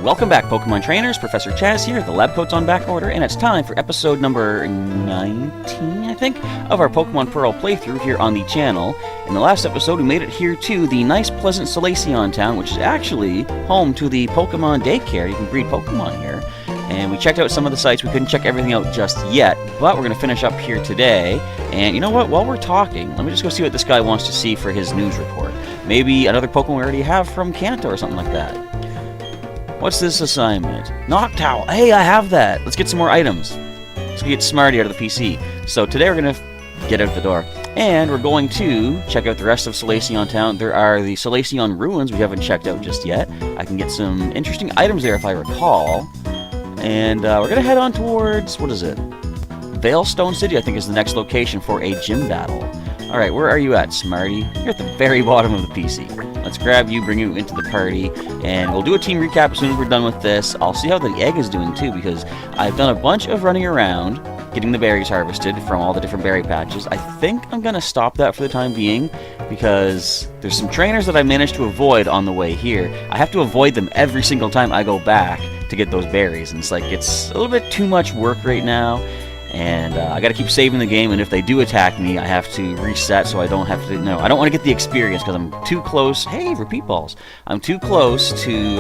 Welcome back, Pokemon Trainers. Professor Chaz here. The lab coat's on back order, and it's time for episode number 19, I think, of our Pokemon Pearl playthrough here on the channel. In the last episode, we made it here to the nice, pleasant Solaceon town, which is actually home to the Pokemon daycare. You can breed Pokemon here. And we checked out some of the sites. We couldn't check everything out just yet, but we're going to finish up here today. And you know what? While we're talking, let me just go see what this guy wants to see for his news report. Maybe another Pokemon we already have from Kanto or something like that. What's this assignment? Noctowl. Hey, I have that. Let's get some more items. Let's get Smarty out of the PC. So today we're going to get out the door. And we're going to check out the rest of Solaceon Town. There are the Solaceon ruins we haven't checked out just yet. I can get some interesting items there if I recall. And we're going to head on towards, what is it? Veilstone City, I think, is the next location for a gym battle. Alright, where are you at, Smarty? You're at the very bottom of the PC. Let's grab you, bring you into the party, and we'll do a team recap as soon as we're done with this. I'll see how the egg is doing, too, because I've done a bunch of running around, getting the berries harvested from all the different berry patches. I think I'm going to stop that for the time being, because there's some trainers that I managed to avoid on the way here. I have to avoid them every single time I go back to get those berries, and it's like, it's a little bit too much work right now, and I gotta keep saving the game, and if they do attack me, I have to reset so I don't have to, no, I don't want to get the experience, because I'm too close, hey, repeat balls, I'm too close to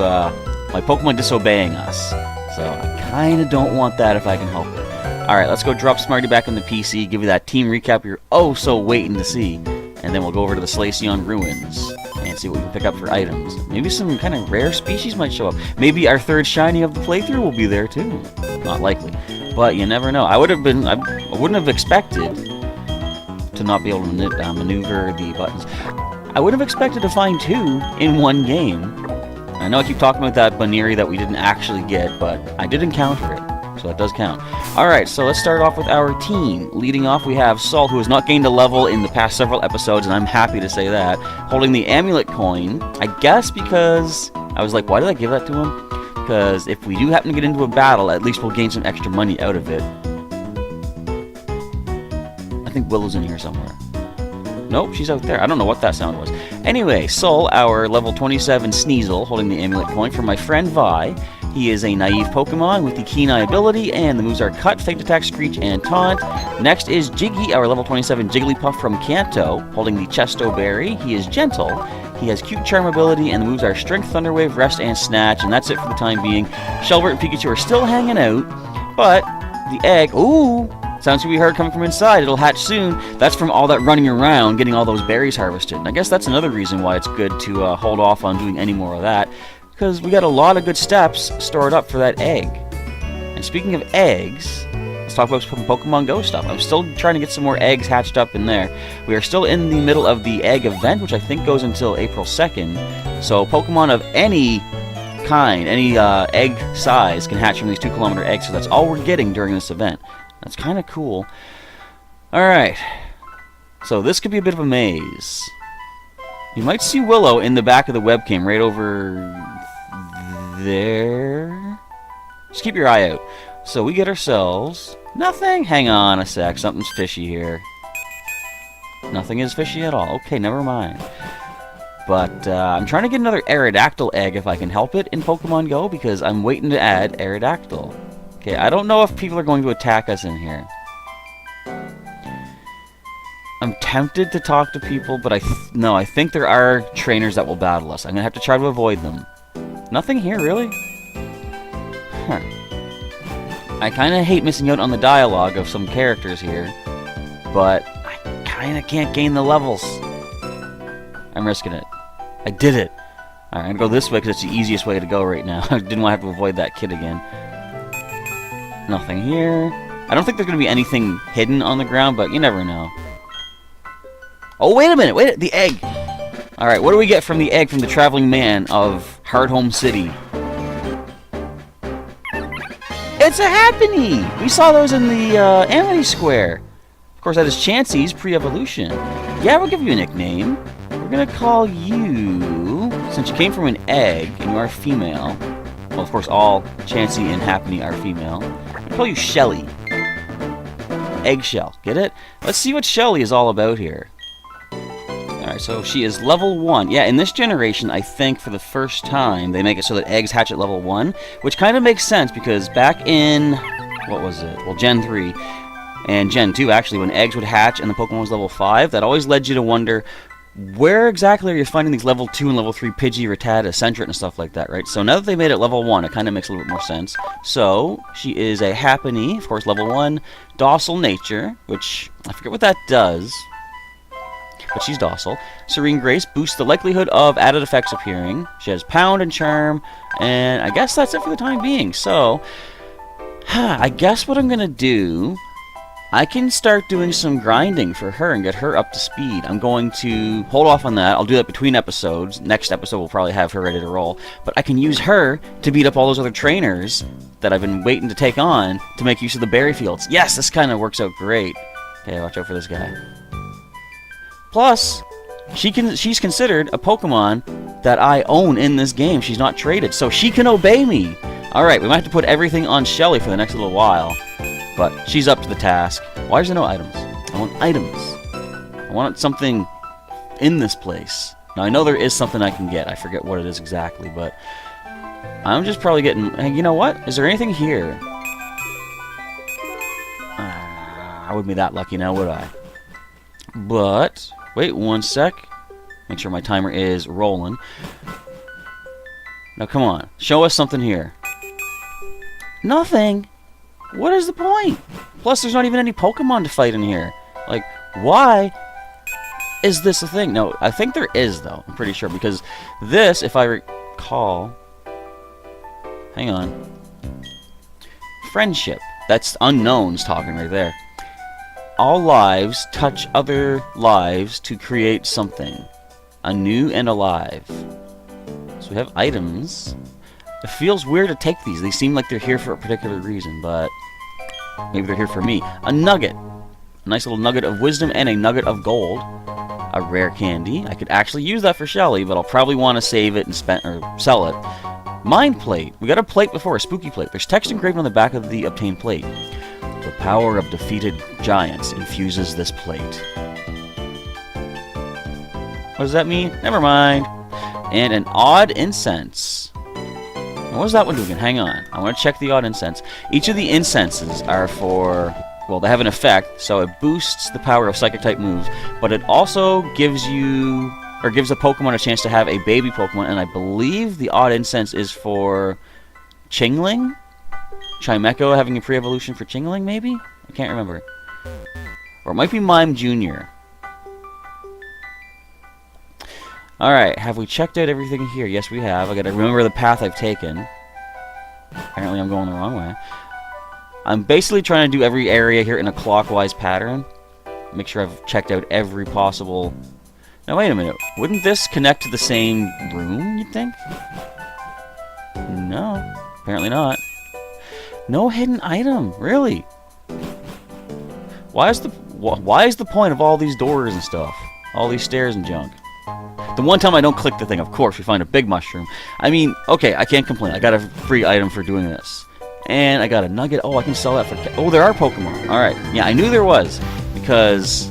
my Pokemon disobeying us, so I kinda don't want that if I can help it. Alright, let's go drop Smarty back on the PC, give you that team recap you're oh so waiting to see, and then we'll go over to the Solaceon ruins and see what we can pick up for items. Maybe some kind of rare species might show up. Maybe our third shiny of the playthrough will be there too. Not likely, but you never know. I wouldn't have expected to not be able to maneuver the buttons. I would have expected to find two in one game. I know I keep talking about that Baneri that we didn't actually get, but I did encounter it. So that does count. Alright, so let's start off with our team. Leading off, we have Sol, who has not gained a level in the past several episodes, and I'm happy to say that. Holding the amulet coin, I guess because I was like, why did I give that to him? Because if we do happen to get into a battle, at least we'll gain some extra money out of it. I think Willow's in here somewhere. Nope, she's out there. I don't know what that sound was. Anyway, Sol, our level 27 Sneasel, holding the amulet coin for my friend Vi. He is a naive Pokemon with the Keen Eye ability, and the moves are Cut, Faked Attack, Screech, and Taunt. Next is Jiggy, our level 27 Jigglypuff from Kanto, holding the Chesto Berry. He is gentle. He has Cute Charm ability, and the moves are Strength, Thunder Wave, Rest, and Snatch, and that's it for the time being. Shelbert and Pikachu are still hanging out, but the egg, ooh, sounds like we heard coming from inside. It'll hatch soon. That's from all that running around, getting all those berries harvested. And I guess that's another reason why it's good to hold off on doing any more of that, because we got a lot of good steps stored up for that egg. And speaking of eggs, let's talk about some Pokemon Go stuff. I'm still trying to get some more eggs hatched up in there. We are still in the middle of the egg event, which I think goes until April 2nd. So Pokemon of any kind, any egg size, can hatch from these 2-kilometer eggs. So that's all we're getting during this event. That's kind of cool. Alright. So this could be a bit of a maze. You might see Willow in the back of the webcam right over there. Just keep your eye out. So we get ourselves nothing. Hang on a sec. Something's fishy here. Nothing is fishy at all. Okay, never mind. But I'm trying to get another Aerodactyl egg if I can help it in Pokemon Go, because I'm waiting to add Aerodactyl. Okay, I don't know if people are going to attack us in here. I'm tempted to talk to people, but no, I think there are trainers that will battle us. I'm going to have to try to avoid them. Nothing here, really? Huh. I kind of hate missing out on the dialogue of some characters here, but I kind of can't gain the levels. I'm risking it. I did it. Alright, I'm going to go this way because it's the easiest way to go right now. I didn't want to have to avoid that kid again. Nothing here. I don't think there's going to be anything hidden on the ground, but you never know. Oh, wait a minute. Wait, the egg. Alright, what do we get from the egg from the traveling man of Hardhome City? It's a Happiny! We saw those in the Amity Square. Of course, that is Chansey's pre-evolution. Yeah, we'll give you a nickname. We're going to call you, since you came from an egg and you are female, well, of course, all Chansey and Happiny are female. I'll call you Shelly. Eggshell. Get it? Let's see what Shelly is all about here. Alright, Alright, so she is level 1. Yeah, in this generation, I think for the first time, they make it so that eggs hatch at level 1, which kind of makes sense because back in, what was it? Well, Gen 3 and Gen 2, actually, when eggs would hatch and the Pokemon was level 5, that always led you to wonder, where exactly are you finding these level 2 and level 3 Pidgey, Rattata, Sentret, and stuff like that, right? So now that they made it level 1, it kind of makes a little bit more sense. So, she is a Happiny, of course, level 1, docile nature, which, I forget what that does, but she's docile. Serene Grace boosts the likelihood of added effects appearing. She has Pound and Charm, and I guess that's it for the time being. So, I guess what I'm going to do, I can start doing some grinding for her and get her up to speed. I'm going to hold off on that. I'll do that between episodes. Next episode we'll probably have her ready to roll. But I can use her to beat up all those other trainers that I've been waiting to take on to make use of the berry fields. Yes, this kind of works out great. Okay, watch out for this guy. Plus, she's considered a Pokemon that I own in this game. She's not traded, so she can obey me. Alright, we might have to put everything on Shelly for the next little while. But she's up to the task. Why is there no items? I want items. I want something in this place. Now, I know there is something I can get. I forget what it is exactly, but I'm just probably getting... Hey, you know what? Is there anything here? I wouldn't be that lucky now, would I? But... Wait one sec. Make sure my timer is rolling. Now, come on. Show us something here. Nothing. What is the point? Plus, there's not even any Pokemon to fight in here. Like, why is this a thing? No, I think there is, though. I'm pretty sure. Because this, if I recall... Hang on. Friendship. That's Unknown's talking right there. All lives touch other lives to create something. Anew and alive. So we have items. It feels weird to take these. They seem like they're here for a particular reason, but maybe they're here for me. A nugget. A nice little nugget of wisdom and a nugget of gold. A rare candy. I could actually use that for Shelly, but I'll probably want to save it and sell it. Mind plate. We got a plate before, a spooky plate. There's text engraved on the back of the obtained plate. The power of defeated giants infuses this plate. What does that mean? Never mind. And an odd incense. What was that one doing? Hang on. I want to check the odd incense. Each of the incenses are for... Well, they have an effect, so it boosts the power of Psychic-type moves, but it also gives you... Or gives a Pokemon a chance to have a baby Pokemon, and I believe the odd incense is for... Chingling? Chimecho having a pre-evolution for Chingling, maybe? I can't remember. Or it might be Mime Jr. Alright, have we checked out everything here? Yes, we have. I gotta remember the path I've taken. Apparently I'm going the wrong way. I'm basically trying to do every area here in a clockwise pattern. Make sure I've checked out every possible... Now, wait a minute. Wouldn't this connect to the same room, you'd think? No. Apparently not. No hidden item. Really? Why is the point of all these doors and stuff? All these stairs and junk? The one time I don't click the thing, of course, we find a big mushroom. I mean, okay, I can't complain. I got a free item for doing this. And I got a nugget. Oh, I can sell that for... Oh, there are Pokemon. Alright. Yeah, I knew there was. Because...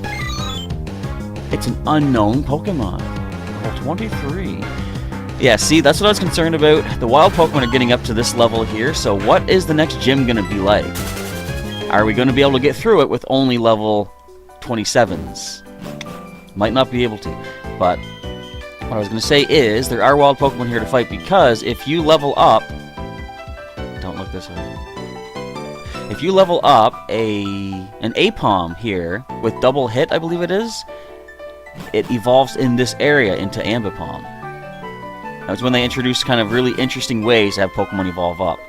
it's an unknown Pokemon. Level 23. Yeah, see, that's what I was concerned about. The wild Pokemon are getting up to this level here, so what is the next gym going to be like? Are we going to be able to get through it with only level 27s? Might not be able to, but what I was going to say is there are wild Pokemon here to fight because if you level up... Don't look this way. If you level up an Apom here with double hit, I believe it is, it evolves in this area into Ambipom. That's when they introduce kind of really interesting ways to have Pokemon evolve up.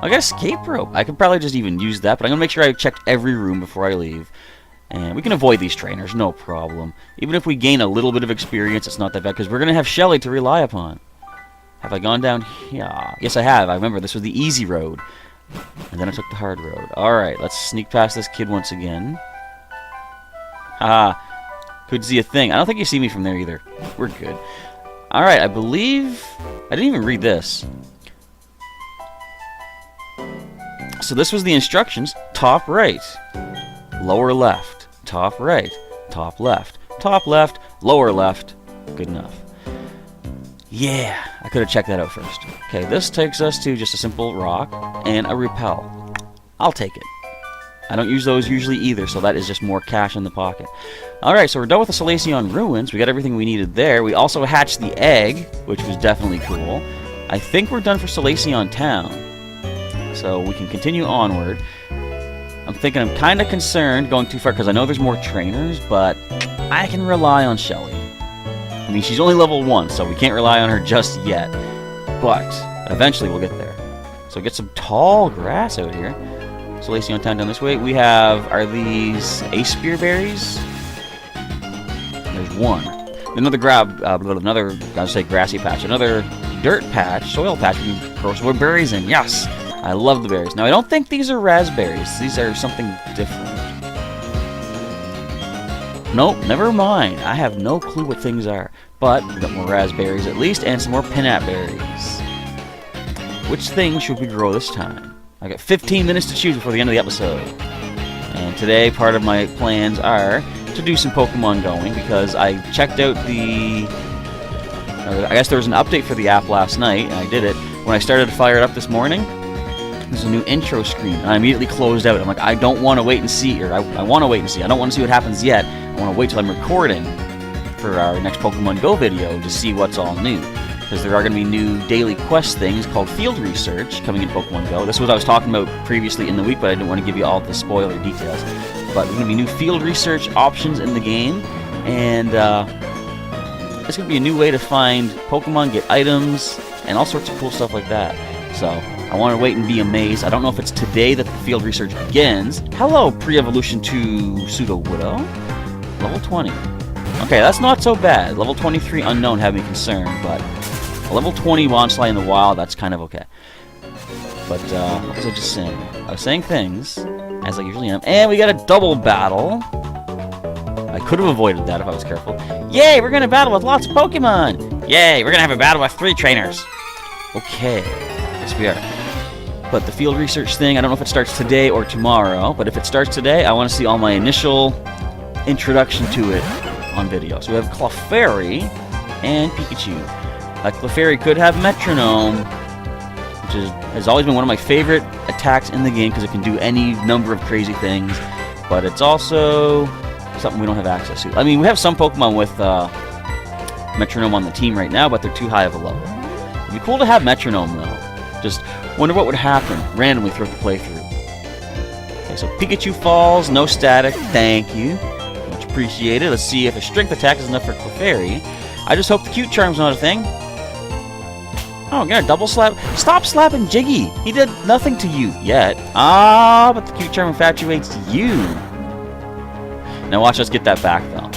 I got escape rope. I could probably just even use that, but I'm going to make sure I checked every room before I leave. And we can avoid these trainers, no problem. Even if we gain a little bit of experience, it's not that bad, because we're going to have Shelly to rely upon. Have I gone down here? Yes, I have. I remember this was the easy road. And then I took the hard road. Alright, let's sneak past this kid once again. Haha. Could see a thing. I don't think you see me from there either. We're good. Alright, I believe... I didn't even read this. So this was the instructions. Top right. Lower left. Top right. Top left. Top left. Lower left. Good enough. Yeah, I could have checked that out first. Okay, this takes us to just a simple rock and a repel. I'll take it. I don't use those usually either, so that is just more cash in the pocket. Alright, so we're done with the Salacion Ruins. We got everything we needed there. We also hatched the egg, which was definitely cool. I think we're done for Salacion Town. So we can continue onward. I'm thinking I'm kind of concerned going too far, because I know there's more trainers, but I can rely on Shelly. I mean, she's only level 1, so we can't rely on her just yet. But eventually we'll get there. So get some tall grass out here. Salacion Town down this way. We have, are these Ace Spear berries? There's one. Another grassy patch. Another dirt patch, soil patch we can grow some more berries in. Yes! I love the berries. Now, I don't think these are raspberries. These are something different. Nope, never mind. I have no clue what things are. But we got more raspberries at least, and some more peanut berries. Which thing should we grow this time? I got 15 minutes to choose before the end of the episode. And today, part of my plans are to do some Pokemon going, because I checked out the... I guess there was an update for the app last night, and I did it. When I started to fire it up this morning, there's a new intro screen, and I immediately closed out. I'm like, I don't want to wait and see, or I want to wait and see. I don't want to see what happens yet. I want to wait till I'm recording for our next Pokemon Go video to see what's all new. Because there are going to be new daily quest things called Field Research coming in Pokemon Go. This is what I was talking about previously in the week, but I didn't want to give you all the spoiler details. But there's going to be new Field Research options in the game, and it's going to be a new way to find Pokemon, get items, and all sorts of cool stuff like that. So I want to wait and be amazed. I don't know if it's today that the Field Research begins. Hello, Pre-Evolution 2 Pseudo-Widow. Level 20. Okay, that's not so bad. Level 23 Unknown had me concerned, but a level 20 Bonsly in the wild, that's kind of okay. But, what was I just saying? I was saying things, as I usually am, and we got a double battle. I could have avoided that if I was careful. Yay, we're going to battle with lots of Pokemon! Yay, we're going to have a battle with 3 trainers! Okay, yes we are. But the Field Research thing, I don't know if it starts today or tomorrow, but if it starts today, I want to see all my initial introduction to it on video. So we have Clefairy and Pikachu. Clefairy could have Metronome, which has always been one of my favorite attacks in the game because it can do any number of crazy things, but it's also something we don't have access to. I mean, we have some Pokemon with Metronome on the team right now, but they're too high of a level. It'd be cool to have Metronome, though. Just wonder what would happen randomly throughout the playthrough. Okay, so Pikachu falls, no static, thank you. Much appreciated. Let's see if a strength attack is enough for Clefairy. I just hope the Cute Charm's not a thing. Oh, gonna double slap. Stop slapping Jiggy. He did nothing to you yet. Ah, but the Cute Charm infatuates you. Now watch us get that back, though.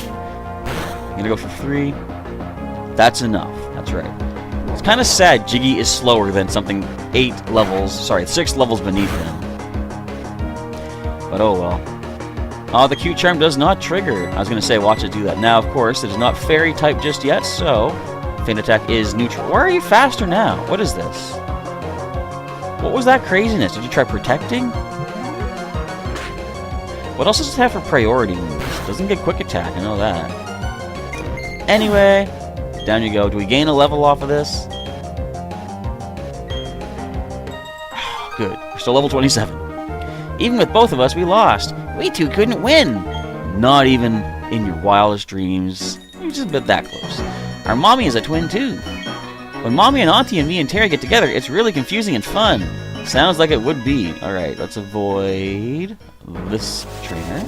I'm gonna go for 3. That's enough. That's right. It's kind of sad Jiggy is slower than something 6 levels beneath him. But oh well. Oh, the Cute Charm does not trigger. I was gonna say watch it do that. Now, of course, it is not Fairy type just yet, so Feint Attack is neutral. Why are you faster now? What is this? What was that craziness? Did you try protecting? What else does it have for priority moves? Doesn't get quick attack, I know that. Anyway, down you go. Do we gain a level off of this? Good. We're still level 27. Even with both of us, we lost. We two couldn't win. Not even in your wildest dreams. You're just a bit that close. Our mommy is a twin, too. When Mommy and Auntie and me and Terry get together, it's really confusing and fun. Sounds like it would be. Alright, let's avoid this trainer.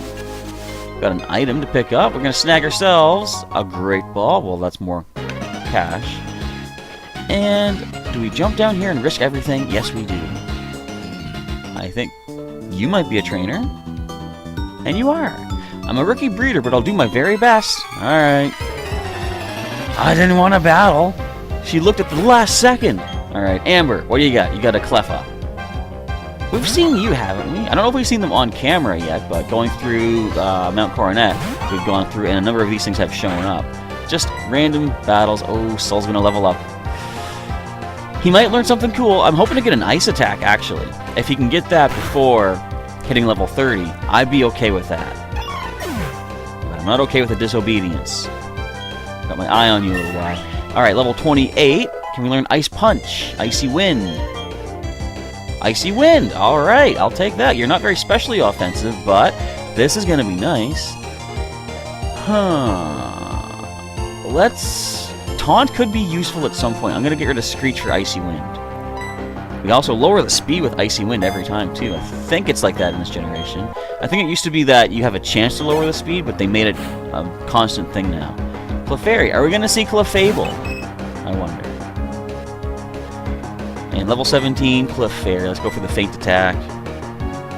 Got an item to pick up. We're going to snag ourselves a Great Ball. Well, that's more cash. And do we jump down here and risk everything? Yes, we do. I think you might be a trainer. And you are. I'm a rookie breeder, but I'll do my very best. Alright. I didn't want to battle. She looked at the last second. Alright, Amber, what do you got? You got a Cleffa. We've seen you, haven't we? I don't know if we've seen them on camera yet, but going through Mount Coronet, we've gone through, and a number of these things have shown up. Just random battles. Oh, Soul's going to level up. He might learn something cool. I'm hoping to get an Ice Attack, actually. If he can get that before hitting level 30, I'd be okay with that. But I'm not okay with the Disobedience. Got my eye on you a little while. Alright, level 28. Can we learn Ice Punch? Icy Wind. Icy Wind! Alright, I'll take that. You're not very specially offensive, but this is going to be nice. Let's... Taunt could be useful at some point. I'm going to get rid of Screech for Icy Wind. We also lower the speed with Icy Wind every time, too. I think it's like that in this generation. I think it used to be that you have a chance to lower the speed, but they made it a constant thing now. Clefairy. Are we going to see Clefable? I wonder. And level 17, Clefairy. Let's go for the Faint Attack.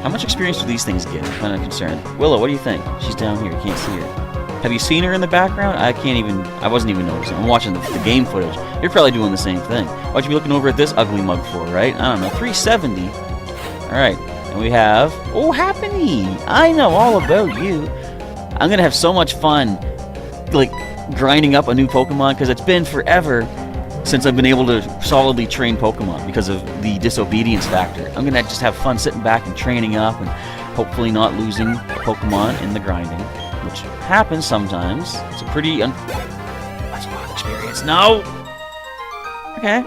How much experience do these things give? I'm kind of concerned. Willow, what do you think? She's down here. You can't see her. Have you seen her in the background? I wasn't even noticing. I'm watching the game footage. You're probably doing the same thing. Why'd you be looking over at this ugly mug for, right? I don't know. 370. Alright. And we have... Oh, Happiny! I know all about you. I'm going to have so much fun, like, grinding up a new Pokemon, because it's been forever since I've been able to solidly train Pokemon because of the disobedience factor. I'm going to just have fun sitting back and training up and hopefully not losing a Pokemon in the grinding, which happens sometimes. It's a pretty that's a lot of experience. No! Okay.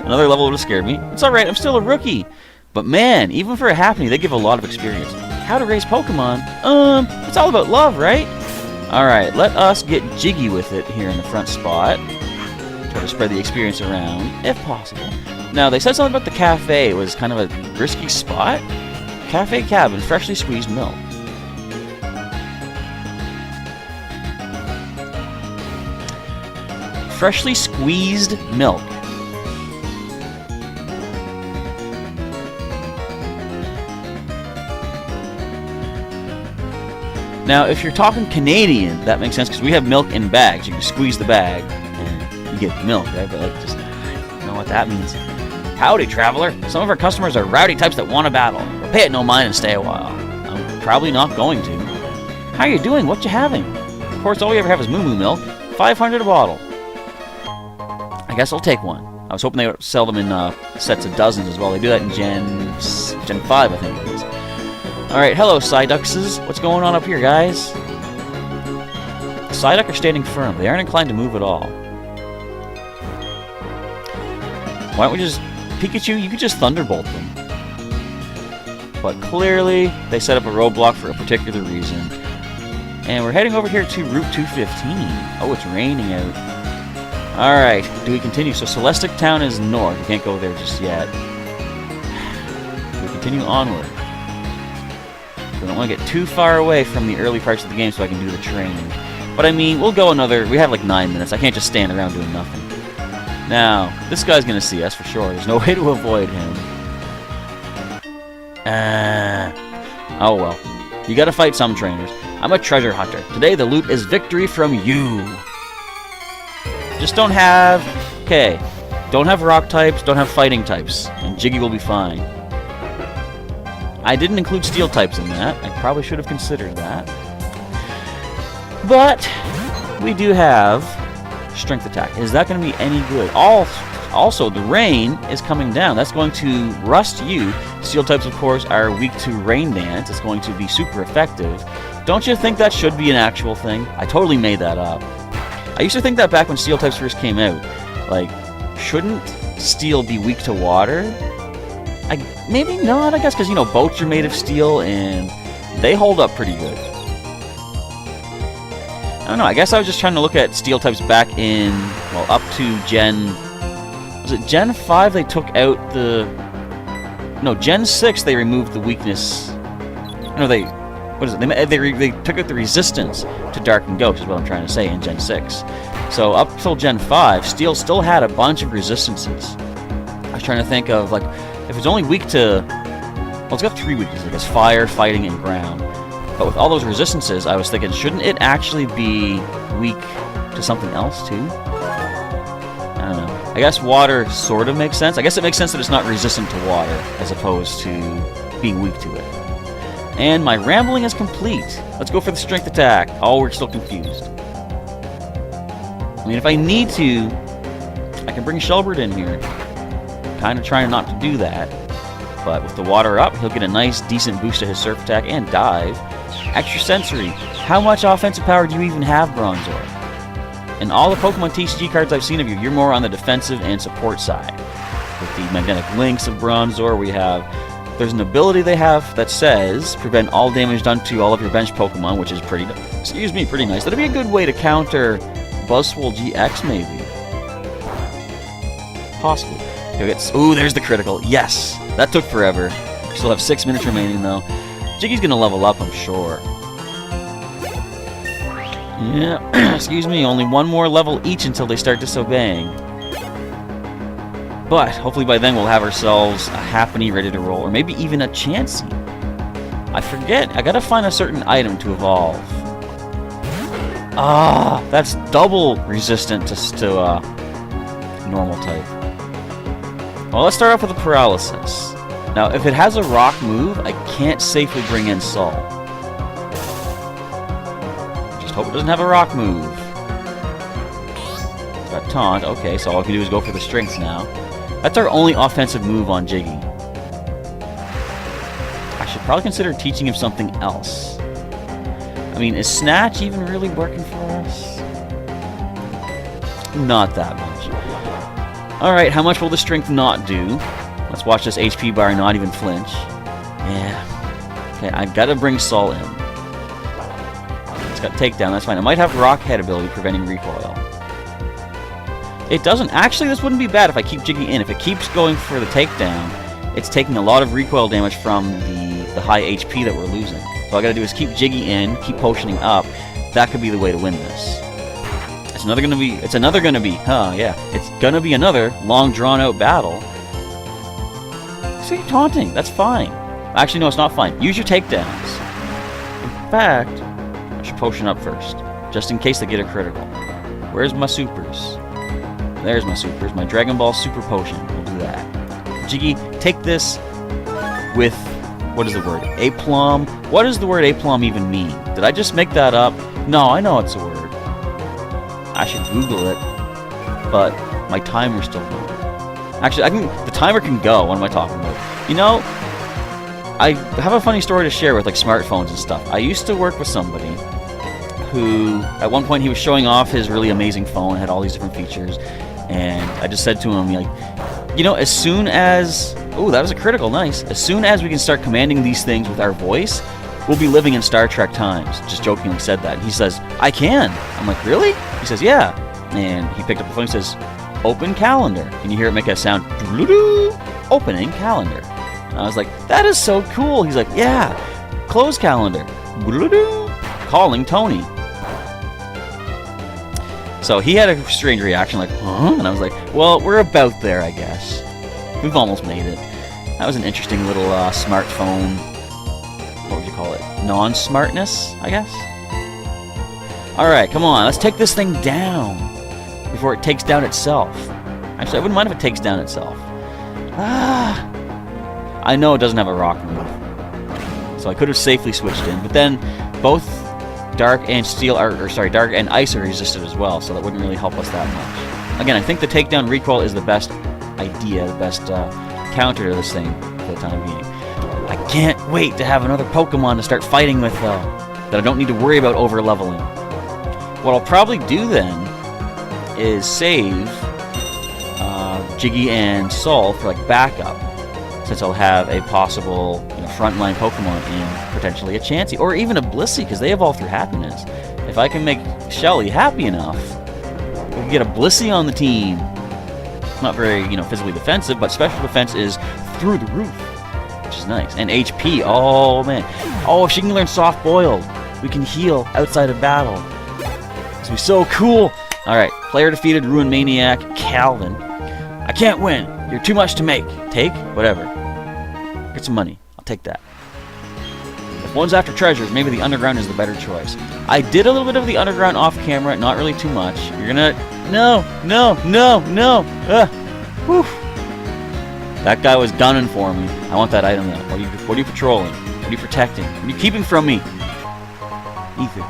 Another level would have scared me. It's alright, I'm still a rookie. But man, even for a Happiny, they give a lot of experience. How to raise Pokemon? It's all about love, right? Alright, let us get jiggy with it here in the front spot. Try to spread the experience around, if possible. Now, they said something about the cafe. It was kind of a risky spot. Cafe cabin, freshly squeezed milk. Freshly squeezed milk. Now, if you're talking Canadian, that makes sense because we have milk in bags. You can squeeze the bag and you get milk, right? But like, just I don't know what that means. Howdy, traveler. Some of our customers are rowdy types that want to battle. But pay it no mind and stay a while. I'm probably not going to. How you doing? What you having? Of course, all we ever have is Moo Moo milk. 500 a bottle. I guess I'll take one. I was hoping they would sell them in sets of dozens as well. They do that in Gen 5, I think it is. Alright, hello, Psyduckses. What's going on up here, guys? Psyduck are standing firm. They aren't inclined to move at all. Why don't we just... Pikachu, you could just Thunderbolt them. But clearly, they set up a roadblock for a particular reason. And we're heading over here to Route 215. Oh, it's raining out. Alright, do we continue? So Celestic Town is north. We can't go there just yet. We continue onward. We don't want to get too far away from the early parts of the game so I can do the training. But I mean, we'll go another... We have like 9 minutes. I can't just stand around doing nothing. Now, this guy's going to see us for sure. There's no way to avoid him. Oh well. You gotta fight some trainers. I'm a treasure hunter. Today the loot is victory from you. Just don't have... Okay. Don't have rock types, don't have fighting types. And Jiggy will be fine. I didn't include steel types in that. I probably should have considered that. But we do have strength attack. Is that going to be any good? Also, the rain is coming down. That's going to rust you. Steel types, of course, are weak to rain dance. It's going to be super effective. Don't you think that should be an actual thing? I totally made that up. I used to think that back when steel types first came out. Like, shouldn't steel be weak to water? Maybe not, I guess, because, you know, boats are made of steel, and they hold up pretty good. I don't know, I guess I was just trying to look at steel types back in, well, up to Gen... Was it Gen 5 they took out the... No, Gen 6 they removed the weakness... No, they... What is it? They took out the resistance to Dark and Ghost, is what I'm trying to say, in Gen 6. So, up till Gen 5, steel still had a bunch of resistances. I was trying to think of, like... If it's only weak to... Well, it's got 3 weaknesses, I guess. Fire, fighting, and ground. But with all those resistances, I was thinking, shouldn't it actually be weak to something else, too? I don't know. I guess water sort of makes sense. I guess it makes sense that it's not resistant to water, as opposed to being weak to it. And my rambling is complete. Let's go for the strength attack. Oh, we're still confused. I mean, if I need to, I can bring Shelbert in here. Kind of trying not to do that, but with the water up, he'll get a nice, decent boost to his surf attack and dive. Extra sensory. How much offensive power do you even have, Bronzor? In all the Pokemon TCG cards I've seen of you, you're more on the defensive and support side. With the Magnetic Links of Bronzor, there's an ability they have that says prevent all damage done to all of your bench Pokemon, which is pretty nice. That'd be a good way to counter Buzzwole GX, maybe. Possibly. Ooh, there's the critical. Yes! That took forever. Still have 6 minutes remaining, though. Jiggy's gonna level up, I'm sure. Yeah, excuse me, only one more level each until they start disobeying. But hopefully by then we'll have ourselves a Happiny ready to roll, or maybe even a Chansey. I forget, I gotta find a certain item to evolve. Ah, that's double resistant to normal type. Well, let's start off with a Paralysis. Now, if it has a rock move, I can't safely bring in Sol. Just hope it doesn't have a rock move. It's got Taunt, okay, so all I can do is go for the strength now. That's our only offensive move on Jiggy. I should probably consider teaching him something else. I mean, is Snatch even really working for us? Not that much. Alright, how much will the strength not do? Let's watch this HP bar not even flinch. Yeah. Okay, I've got to bring Sol in. It's got Takedown, that's fine. It might have Rock Head ability preventing recoil. It doesn't. Actually, this wouldn't be bad if I keep Jiggy in. If it keeps going for the takedown, it's taking a lot of recoil damage from the high HP that we're losing. So all I gotta do is keep Jiggy in, keep potioning up. That could be the way to win this. It's gonna be another long drawn out battle. So you're taunting, that's fine. Actually, no, it's not fine. Use your takedowns. In fact, I should potion up first, just in case they get a critical. Where's my supers? There's my supers. My Dragon Ball Super Potion. We'll do that. Jiggy, take this with... what is the word? Aplomb? What does the word aplomb even mean? Did I just make that up? No, I know it's a word. I should Google it. But my timer's still going. Actually, the timer can go. What am I talking about? You know, I have a funny story to share with like smartphones and stuff. I used to work with somebody who, at one point, he was showing off his really amazing phone. It had all these different features. And I just said to him, like, you know, as soon as... oh, that was a critical, nice. As soon as we can start commanding these things with our voice, we'll be living in Star Trek times. Just jokingly said that. And he says, I can. I'm like, really? He says, yeah. And he picked up the phone and says, open calendar. And you hear it make a sound, opening calendar. And I was like, that is so cool. He's like, yeah, close calendar. Calling Tony. So he had a strange reaction, like, huh? And I was like, well, we're about there, I guess. We've almost made it. That was an interesting little smartphone, what would you call it? Non-smartness, I guess? Alright, come on, let's take this thing down before it takes down itself. Actually, I wouldn't mind if it takes down itself. I know it doesn't have a rock move, so I could have safely switched in, but then both Dark and Steel Dark and Ice are resisted as well, so that wouldn't really help us that much. Again, I think the takedown recoil is the best idea, the best counter to this thing for the time being. I can't wait to have another Pokemon to start fighting with, though, that I don't need to worry about over-leveling. What I'll probably do then is save Jiggy and Sol for like backup, since I'll have a possible frontline Pokemon in potentially a Chansey, or even a Blissey, because they evolve through happiness. If I can make Shelly happy enough, we can get a Blissey on the team. Not very, physically defensive, but special defense is through the roof, which is nice. And HP, oh man. Oh, if she can learn Soft Boiled, we can heal outside of battle. This will be so cool. Alright, player defeated, Ruin Maniac, Calvin. I can't win. You're too much to make. Take? Whatever. Get some money. I'll take that. If one's after treasures, maybe the underground is the better choice. I did a little bit of the underground off camera, not really too much. You're gonna... No! Whew. That guy was gunning for me. I want that item now. What are you patrolling? What are you protecting? What are you keeping from me? Ether.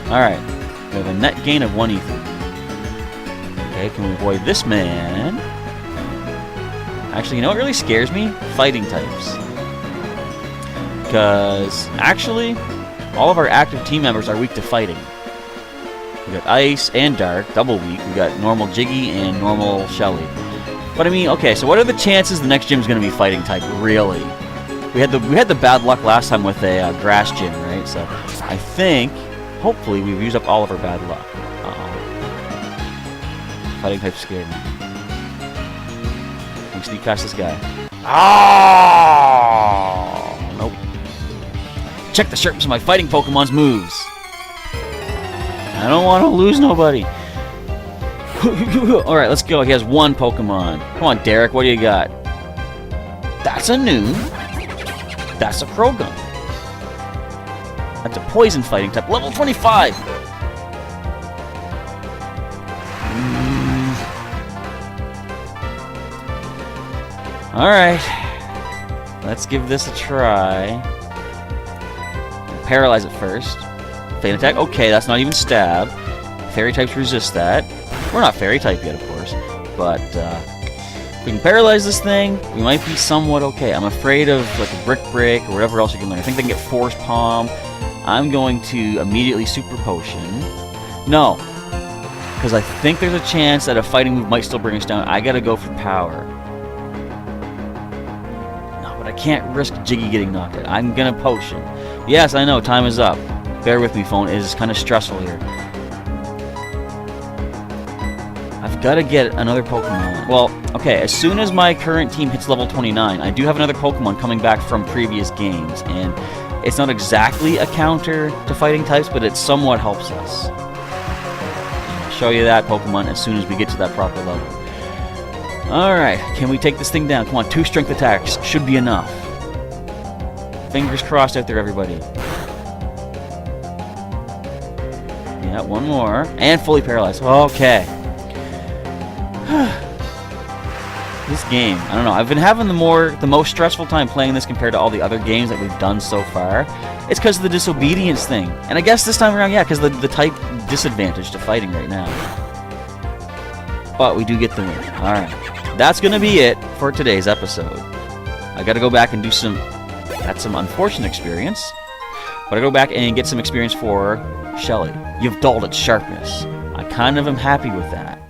Alright. We have a net gain of 1 ether. Okay, can we avoid this man? Actually, you know what really scares me? Fighting types. Because, actually, all of our active team members are weak to fighting. We got Ice and Dark, double weak. We got normal Jiggy and normal Shelly. But I mean, okay, so what are the chances the next gym's going to be fighting type, really? We had the bad luck last time with a grass gym, right? So I think, hopefully, we've used up all of our bad luck. Fighting type scared me. Can we sneak past this guy? Oh! Nope. Check the sharpness of my fighting Pokemon's moves. I don't want to lose nobody. Alright, let's go. He has one Pokemon. Come on, Derek, what do you got? That's a new. That's a Krogan. That's a poison fighting type. Level 25! Alright. Let's give this a try. Paralyze it first. Faint attack. Okay, that's not even stab. Fairy types resist that. We're not fairy type yet, of course. But if we can paralyze this thing, we might be somewhat okay. I'm afraid of like a Brick Break or whatever else you can learn. I think they can get Force Palm. I'm going to immediately Super Potion. No. Because I think there's a chance that a fighting move might still bring us down. I gotta go for power. No, but I can't risk Jiggy getting knocked out. I'm gonna Potion. Yes, I know, time is up. Bear with me, phone. It is kind of stressful here. I've got to get another Pokemon. Well, okay, as soon as my current team hits level 29, I do have another Pokemon coming back from previous games, and it's not exactly a counter to fighting types, but it somewhat helps us. I'll show you that Pokemon as soon as we get to that proper level. Alright, can we take this thing down? Come on, 2 strength attacks. Should be enough. Fingers crossed out there, everybody. Yeah, one more. And fully paralyzed. Okay. This game, I don't know. I've been having the most stressful time playing this compared to all the other games that we've done so far. It's because of the disobedience thing. And I guess this time around, yeah, because the type disadvantage to fighting right now. But we do get the win. Alright. That's going to be it for today's episode. I got to go back and do some... That's some unfortunate experience. But I go back and get some experience for Shelly. You've dulled its sharpness. I kind of am happy with that.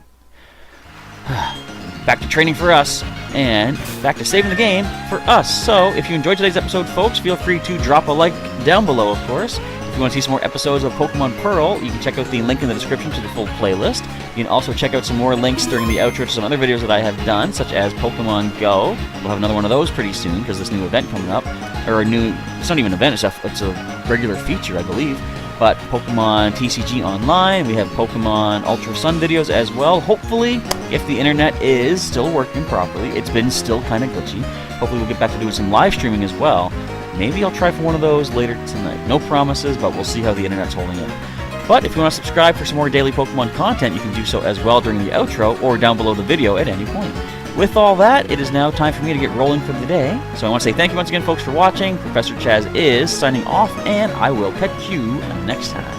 Back to training for us, and back to saving the game for us. So, if you enjoyed today's episode, folks, feel free to drop a like down below, of course. If you want to see some more episodes of Pokemon Pearl, you can check out the link in the description to the full playlist. You can also check out some more links during the outro to some other videos that I have done, such as Pokemon Go. We'll have another one of those pretty soon, because this new event coming up. Or a new... It's not even an event, it's a regular feature, I believe. But Pokemon TCG Online, we have Pokemon Ultra Sun videos as well. Hopefully, if the internet is still working properly, it's been still kind of glitchy. Hopefully we'll get back to doing some live streaming as well. Maybe I'll try for one of those later tonight. No promises, but we'll see how the internet's holding up. But if you want to subscribe for some more daily Pokemon content, you can do so as well during the outro or down below the video at any point. With all that, it is now time for me to get rolling for the day. So I want to say thank you once again, folks, for watching. Professor Chaz is signing off, and I will catch you next time.